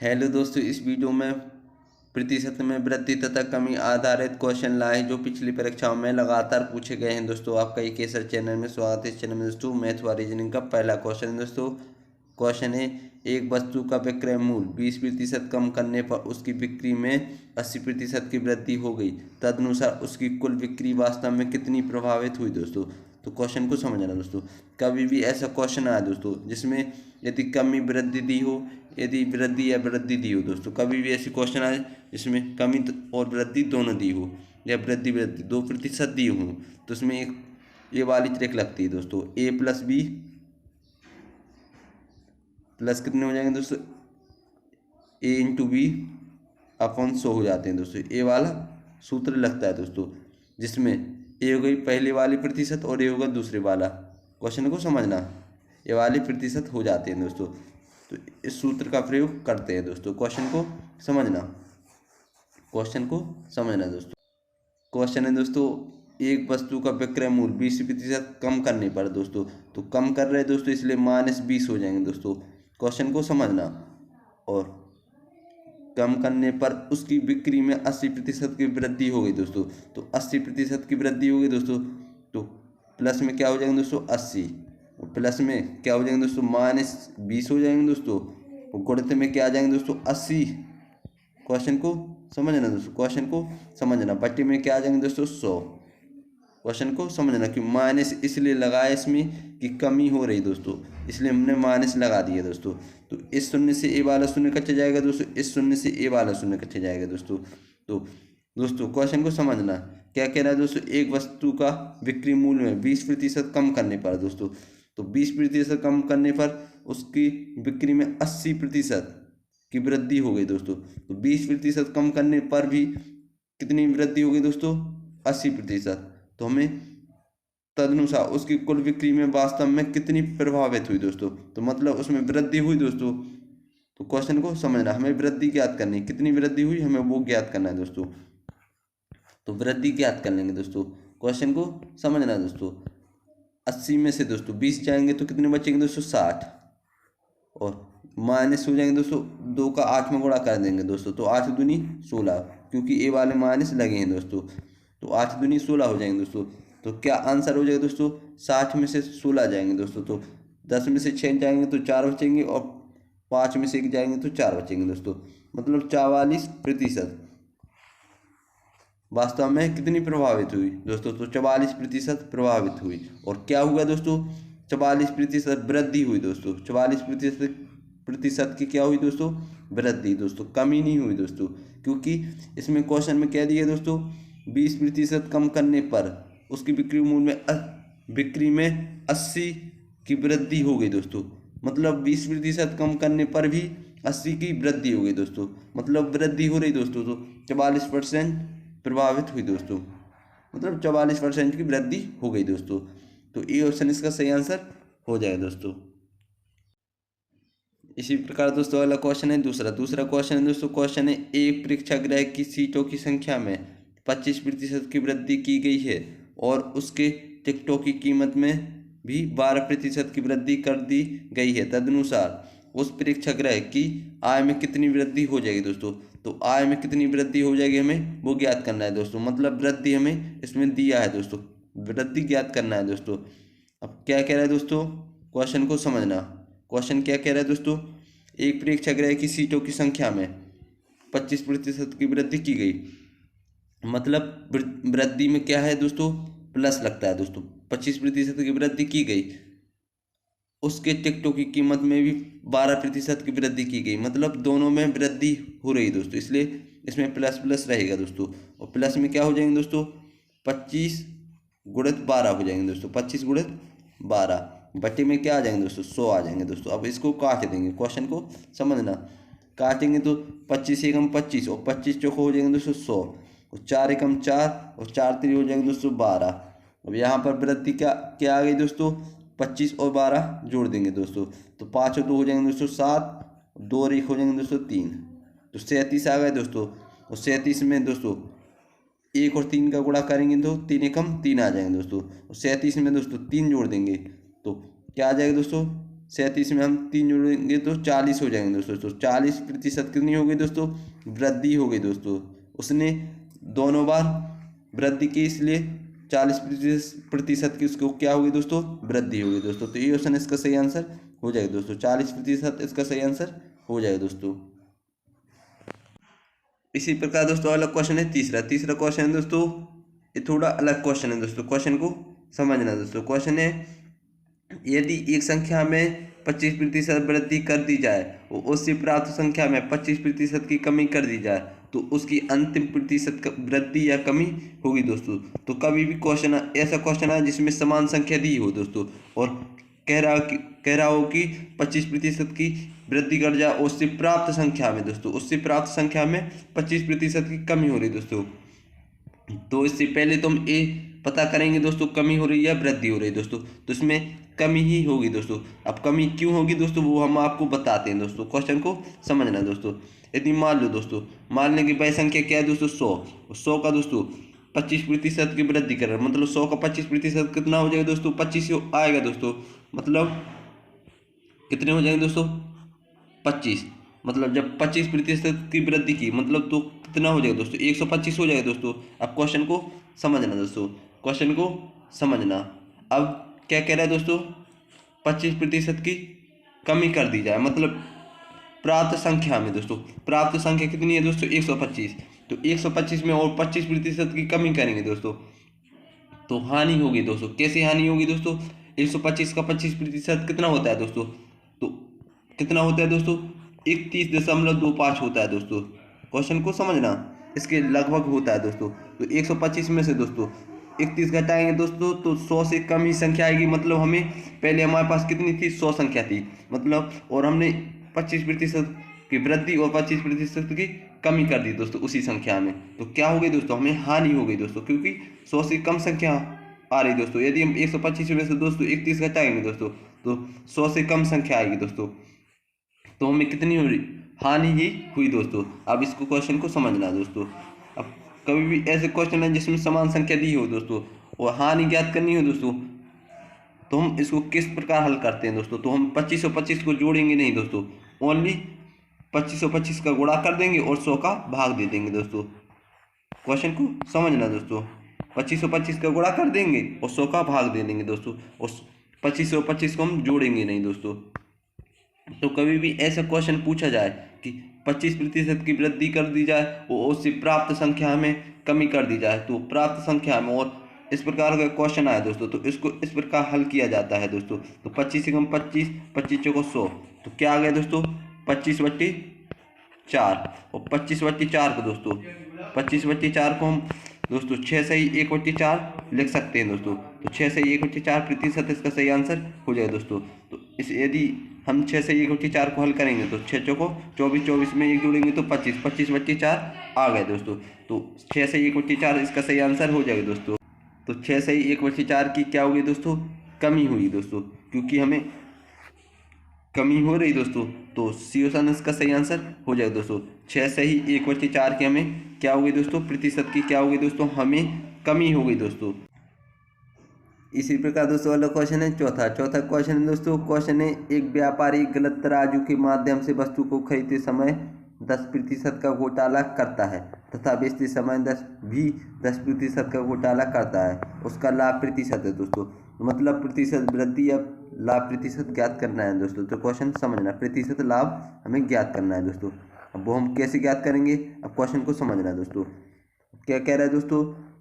Hello दोस्तों, इस video में प्रतिशत में वृद्धि तथा कमी आधारित क्वेश्चन लाए जो पिछली परीक्षाओं में लगातार पूछे गए हैं। दोस्तों आपका एक केसर चैनल में स्वागत है। इस चैनल में दोस्तों मैथ व रीजनिंग का पहला क्वेश्चन है। दोस्तों क्वेश्चन है, एक वस्तु का विक्रय मूल्य 20% कम करने पर उसकी बिक्री में 80% की वृद्धि हो गई, तदनुसार उसकी कुल बिक्री वास्तव में कितनी प्रभावित हुई। दोस्तों तो क्वेश्चन को समझना। दोस्तों कभी भी ऐसा क्वेश्चन आया दोस्तों जिसमें यदि कमी वृद्धि दी हो, यदि वृद्धि या वृद्धि दी हो, दोस्तों कभी भी ऐसी क्वेश्चन आए जिसमें कमी और वृद्धि दोनों दी हो या वृद्धि वृद्धि 2% दी हो, तो उसमें एक ये वाली ट्रिक लगती है दोस्तों, ए प्लस बी प्लस कितने हो जाएंगे दोस्तों, ए इंटू बी अपॉन 100 हो जाते हैं दोस्तों। ए वाला सूत्र लगता है दोस्तों, जिसमें ए हो गई पहले वाली प्रतिशत और ए होगा दूसरे वाला। क्वेश्चन को समझना, ये वाली प्रतिशत हो जाते हैं दोस्तों। तो इस सूत्र का प्रयोग करते हैं दोस्तों। क्वेश्चन को समझना, क्वेश्चन को समझना दोस्तों। क्वेश्चन है दोस्तों, एक वस्तु का विक्रय मूल्य 20% कम करने पर दोस्तों, तो कम कर रहे हैं दोस्तों इसलिए -20 हो जाएंगे दोस्तों। क्वेश्चन को समझना, और कम करने पर उसकी बिक्री में 80% की वृद्धि हो गई दोस्तों। तो 80% की वृद्धि हो गई दोस्तों, तो प्लस में क्या हो जाएंगे दोस्तों 80, और प्लस में क्या हो जाएंगे दोस्तों -20 हो जाएंगे दोस्तों, और गुणित में क्या आ जाएंगे दोस्तों 80। क्वेश्चन को समझना दोस्तों, क्वेश्चन को समझना। बट्टे में क्या आ जाएंगे दोस्तों 100। क्वेश्चन को समझना कि माइनस इसलिए लगाया इसमें कि कमी हो रही दोस्तों, इसलिए हमने माइनस लगा दिया दोस्तों। तो इस शून्य से ए वाला शून्य कट जाएगा दोस्तों, इस शून्य से ए वाला शून्य कट जाएगा दोस्तों। तो दोस्तों क्वेश्चन को समझना, क्या कह रहा है दोस्तों, एक वस्तु का बिक्री मूल्य में 20% कम करने पर दोस्तों, तो 20% कम करने पर उसकी बिक्री में 80% की वृद्धि हो गई दोस्तों। तो 20% कम करने पर भी कितनी वृद्धि हो गई दोस्तों 80%। तो हमें तदनुसार उसकी कुल बिक्री में वास्तव में कितनी प्रभावित हुई दोस्तों, तो मतलब उसमें वृद्धि हुई दोस्तों। तो क्वेश्चन को समझना, हमें वृद्धि ज्ञात करनी, कितनी वृद्धि हुई हमें वो ज्ञात करना है दोस्तों। तो वृद्धि ज्ञात कर लेंगे दोस्तों। क्वेश्चन को समझना दोस्तों, 80 में से दोस्तों 20 जाएंगे तो कितने बचेंगे दोस्तों 60, और माइनस हो जाएंगे दोस्तों 2 का 8 में गुणा कर देंगे दोस्तों, तो 8 दूनी 16, क्योंकि ए वाले माइनस लगे हैं दोस्तों। तो 8 दूनी 16 हो जाएंगे दोस्तों। तो क्या आंसर हो जाएगा दोस्तों, 60 में से 16 जाएंगे दोस्तों, तो 10 में से 6 जाएंगे तो 4 बचेंगे, और 5 में से 1 जाएंगे तो 4 बचेंगे दोस्तों। मतलब 44% वास्तव में कितनी प्रभावित हुई दोस्तों, तो 44% प्रभावित हुई। और क्या हुआ दोस्तों, 44% वृद्धि हुई दोस्तों। 44% की क्या हुई दोस्तों, वृद्धि दोस्तों, कमी नहीं हुई दोस्तों। क्योंकि इसमें क्वेश्चन में क्या दिया दोस्तों, 20% कम करने पर उसकी बिक्री में 80 की वृद्धि हो गई दोस्तों। मतलब 20% कम करने पर भी 80 की वृद्धि हो गई दोस्तों, मतलब वृद्धि हो रही दोस्तों। तो 44% प्रभावित हुई दोस्तों, मतलब 44% की वृद्धि हो गई दोस्तों। तो ये ऑप्शन इसका सही आंसर हो जाएगा दोस्तों। इसी प्रकार दोस्तों अगला क्वेश्चन है दूसरा क्वेश्चन है दोस्तों। क्वेश्चन है, एक प्रेक्षागृह की सीटों की संख्या में 25% की वृद्धि की गई है और उसके टिकटों की कीमत में भी 12% की वृद्धि कर दी गई है, तदनुसार उस प्रेक्षागृह की आय में कितनी वृद्धि हो जाएगी दोस्तों। तो आय में कितनी वृद्धि हो जाएगी हमें वो ज्ञात करना है दोस्तों। मतलब वृद्धि हमें इसमें दिया है दोस्तों, वृद्धि ज्ञात करना है दोस्तों। अब क्या कह रहा है दोस्तों, क्वेश्चन को समझना। क्वेश्चन क्या कह रहा है दोस्तों, एक प्रेक्षागृह की सीटों की संख्या में 25% की वृद्धि की गई। मतलब वृद्धि में क्या है दोस्तों, प्लस लगता है दोस्तों। 25% की वृद्धि की गई, उसके टिकटों की कीमत में भी 12% की वृद्धि की गई। मतलब दोनों में वृद्धि हो रही दोस्तों, इसलिए इसमें प्लस प्लस रहेगा दोस्तों। और प्लस में क्या हो जाएंगे दोस्तों, 25 गुणित 12 हो जाएंगे दोस्तों, 25 गुणित 12 बटे में क्या आ जाएंगे दोस्तों 100 आ जाएंगे दोस्तों। अब इसको काट देंगे, क्वेश्चन को समझना। काटेंगे तो 25 एकम 25 और 25 चौको हो जाएंगे दोस्तों 100, और 4 एकम 4 और 4 3 हो जाएंगे दोस्तों 12। अब यहाँ पर वृद्धि क्या क्या आ गई दोस्तों, 25 और 12 जोड़ देंगे दोस्तों, तो 5 और 2 हो जाएंगे दोस्तों 7, 2 और 1 हो जाएंगे दोस्तों 3, तो 37 आ गए दोस्तों। और 37 में दोस्तों 1 और 3 का गुणा करेंगे तो 3 एकम 3 आ जाएंगे दोस्तों, और 37 में दोस्तों 3 जोड़ देंगे तो क्या आ जाएगा दोस्तों 37 में हम 3 जोड़ेंगे तो 40 हो जाएंगे दोस्तों। तो 40% कितनी हो गई दोस्तों? वृद्धि हो गई दोस्तों। उसने दोनों बार वृद्धि की, इसलिए 40% की उसको क्या होगी दोस्तों? वृद्धि होगी दोस्तों। तो ये ऑप्शन इसका सही आंसर हो जाएगा दोस्तों। 40% इसका सही आंसर हो जाएगा दोस्तों। इसी प्रकार दोस्तों अगला क्वेश्चन है तीसरा क्वेश्चन है दोस्तों, ये थोड़ा अलग क्वेश्चन है दोस्तों। क्वेश्चन को समझना दोस्तों। क्वेश्चन है, यदि एक संख्या में 25% वृद्धि कर दी जाए और उससे प्राप्त संख्या में 25% की कमी कर दी जाए तो उसकी अंतिम प्रतिशत वृद्धि या कमी होगी दोस्तों। तो कभी भी क्वेश्चन ऐसा क्वेश्चन है जिसमें समान संख्या दी हो दोस्तों और कह रहा हो कि 25% की वृद्धि कर जाए, उससे प्राप्त संख्या में दोस्तों, उससे प्राप्त संख्या में 25% की कमी हो रही दोस्तों। तो इससे पहले तो हम ये पता करेंगे दोस्तों कमी हो रही है या वृद्धि हो रही है दोस्तों। तो इसमें कमी ही होगी दोस्तों। अब कमी क्यों होगी दोस्तों वो हम आपको बताते हैं दोस्तों। क्वेश्चन को समझना दोस्तों। यदि मान लो दोस्तों, मान लें कि वह संख्या क्या है दोस्तों? 100 का दोस्तों 25% की वृद्धि कर रहा है, मतलब 100 का 25% कितना हो जाएगा दोस्तों? 25 आएगा दोस्तों। मतलब कितने हो जाएंगे दोस्तों? 25। मतलब जब 25% की वृद्धि की मतलब तो कितना हो जाएगा दोस्तों? 125 हो जाएगा दोस्तों। अब क्वेश्चन को समझना दोस्तों, क्वेश्चन को समझना। अब क्या कह रहा है दोस्तों? 25% की कमी कर दी जाए, मतलब प्राप्त संख्या में दोस्तों, प्राप्त संख्या कितनी है दोस्तों? 125। तो 125 में और 25% की कमी करेंगे दोस्तों तो हानि होगी दोस्तों। कैसे हानि होगी दोस्तों? 125 का 25% कितना होता है दोस्तों? तो कितना होता है दोस्तों? 31.25 होता है दोस्तों। क्वेश्चन को समझना, इसके लगभग होता है दोस्तों। तो 125 में से दोस्तों 31 घटाएंगे दोस्तों तो 100 से कम ही संख्या आएगी। मतलब हमें पहले हमारे पास कितनी थी? 100 संख्या थी, मतलब और हमने 25% की वृद्धि और 25% की कमी कर दी दोस्तों उसी संख्या में। तो क्या हो गई दोस्तों? हमें हानि हो गई दोस्तों, क्योंकि 100 से कम संख्या आ रही दोस्तों। यदि हम 125 में से दोस्तों 31 घटाएंगे दोस्तों तो 100 से कम संख्या आएगी दोस्तों। तो हमें कितनी हो रही? हानि ही हुई दोस्तों। अब इसको क्वेश्चन को समझना दोस्तों। अब कभी भी ऐसे क्वेश्चन है जिसमें समान संख्या दी हो दोस्तों और हानि ज्ञात करनी हो दोस्तों, तो हम इसको किस प्रकार हल करते हैं दोस्तों? तो हम 25 और 25 को जोड़ेंगे नहीं दोस्तों, ओनली 25 और 25 का गुणा कर देंगे और 100 का भाग दे देंगे दोस्तों। क्वेश्चन को समझना दोस्तों। 25 और 25 का गुणा कर देंगे और 100 का भाग दे देंगे दोस्तों, और 25 और 25 को हम जोड़ेंगे नहीं दोस्तों। तो कभी भी ऐसा क्वेश्चन पूछा जाए कि 25% की वृद्धि कर दी जाए और उससे प्राप्त संख्या में कमी कर दी जाए, तो प्राप्त संख्या में और इस प्रकार का क्वेश्चन आया दोस्तों तो इसको इस प्रकार हल किया जाता है दोस्तों। तो 25 से कम 25, 25 चौको 100, तो क्या आ गया दोस्तों? 25/4। और 25/4 को दोस्तों 25/4 को हम दोस्तों 6 से ही 1/4 लिख सकते हैं दोस्तों। तो 6 से 1/4% इसका सही आंसर हो जाएगा दोस्तों। तो इस यदि हम 6 से 1/4 को हल करेंगे तो 6 चौको 24, 24 में 1 जोड़ेंगे तो 25, 25/4 आ गए दोस्तों। तो 6 से 1/4 इसका सही आंसर हो जाएगा दोस्तों। तो 6 से 1/4 की क्या होगी दोस्तों? कमी हुई दोस्तों, क्योंकि हमें कमी हो रही दोस्तों। तो सी ऑप्शन इसका सही आंसर हो जाएगा दोस्तों। 6 से ही 1/4 की हमें क्या होगी दोस्तों? प्रतिशत की क्या होगी दोस्तों? हमें कमी हो गई दोस्तों। इसी प्रकार दोस्तों अगला क्वेश्चन है चौथा क्वेश्चन है दोस्तों। क्वेश्चन है, एक व्यापारी गलत तराजू के माध्यम से वस्तु को खरीदते समय 10% का घोटाला करता है तथा बेचते समय 10% का घोटाला करता है। उसका लाभ प्रतिशत है दोस्तों, मतलब प्रतिशत वृद्धि या लाभ प्रतिशत ज्ञात करना है दोस्तों। तो क्वेश्चन समझना, प्रतिशत लाभ हमें ज्ञात करना है दोस्तों। अब वो हम कैसे ज्ञात करेंगे? अब क्वेश्चन को समझना दोस्तों। क्या कह रहा है दोस्तों?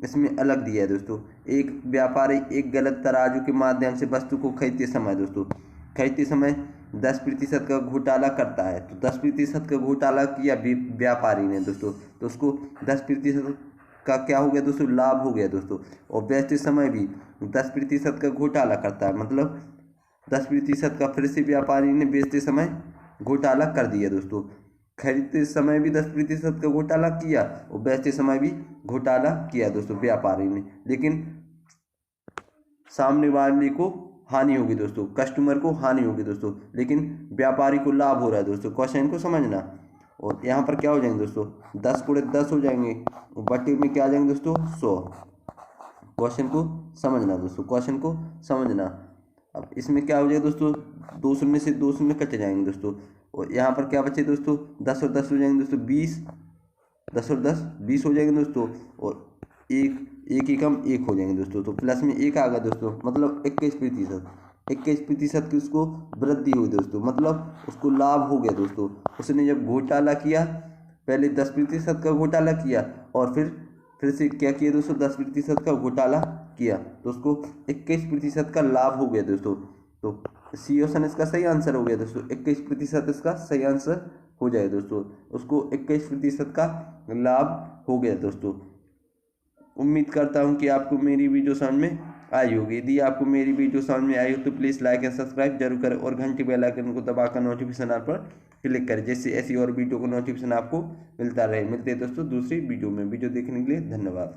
इसमें अलग दिया है दोस्तों। एक व्यापारी एक गलत तराजू के माध्यम से वस्तु को खरीदते समय 10% का घोटाला करता है। तो 10% का घोटाला किया व्यापारी ने दोस्तों, तो उसको 10% का क्या हो गया दोस्तों? लाभ हो गया दोस्तों। और बेचते समय भी 10% का घोटाला करता है, मतलब 10% का फिर से व्यापारी ने बेचते समय घोटाला कर दिया दोस्तों। खरीदते समय भी 10% का घोटाला किया और बेचते समय भी घोटाला किया दोस्तों व्यापारी ने, लेकिन सामने वाले को हानि होगी दोस्तों, कस्टमर को हानि होगी दोस्तों, लेकिन व्यापारी को लाभ हो रहा है दोस्तों। क्वेश्चन को समझना। और यहाँ पर क्या हो जाएंगे दोस्तों? 10 × 10 हो जाएंगे, बटे में क्या आ जाएंगे दोस्तों? 100। क्वेश्चन को समझना दोस्तों, क्वेश्चन को समझना। अब इसमें क्या हो जाएगा दोस्तों, 2 शून्य से 2 शून्य कट जाएंगे दोस्तों, और यहाँ पर क्या बचे दोस्तों, 10 और 10 हो जाएंगे दोस्तों 20, 10 और 10 20 हो जाएंगे दोस्तों, और एक एकम 1 हो जाएंगे दोस्तों। तो प्लस में 1 आ गया दोस्तों, मतलब 21%, 21% की उसको वृद्धि हुई दोस्तों, मतलब उसको लाभ हो गया दोस्तों। उसने जब घोटाला किया, पहले 10% का घोटाला किया और फिर से क्या किया दोस्तों, 10% का घोटाला किया, तो उसको 21% का लाभ हो गया दोस्तों। तो सी ऑप्शन इसका सही आंसर हो गया दोस्तों, 21% इसका सही आंसर हो जाए दोस्तों, उसको 21% का लाभ हो गया दोस्तों। उम्मीद करता हूँ कि आपको मेरी वीडियो समझ में आई होगी। यदि आपको मेरी वीडियो समझ में आई हो तो प्लीज़ लाइक एंड सब्सक्राइब जरूर करें और घंटी बेल आइकन को दबाकर नोटिफिकेशन आल पर क्लिक करें, जिससे ऐसी और वीडियो को नोटिफिकेशन आपको मिलता रहे। मिलते हैं दोस्तों दूसरी वीडियो में। वीडियो देखने के लिए धन्यवाद।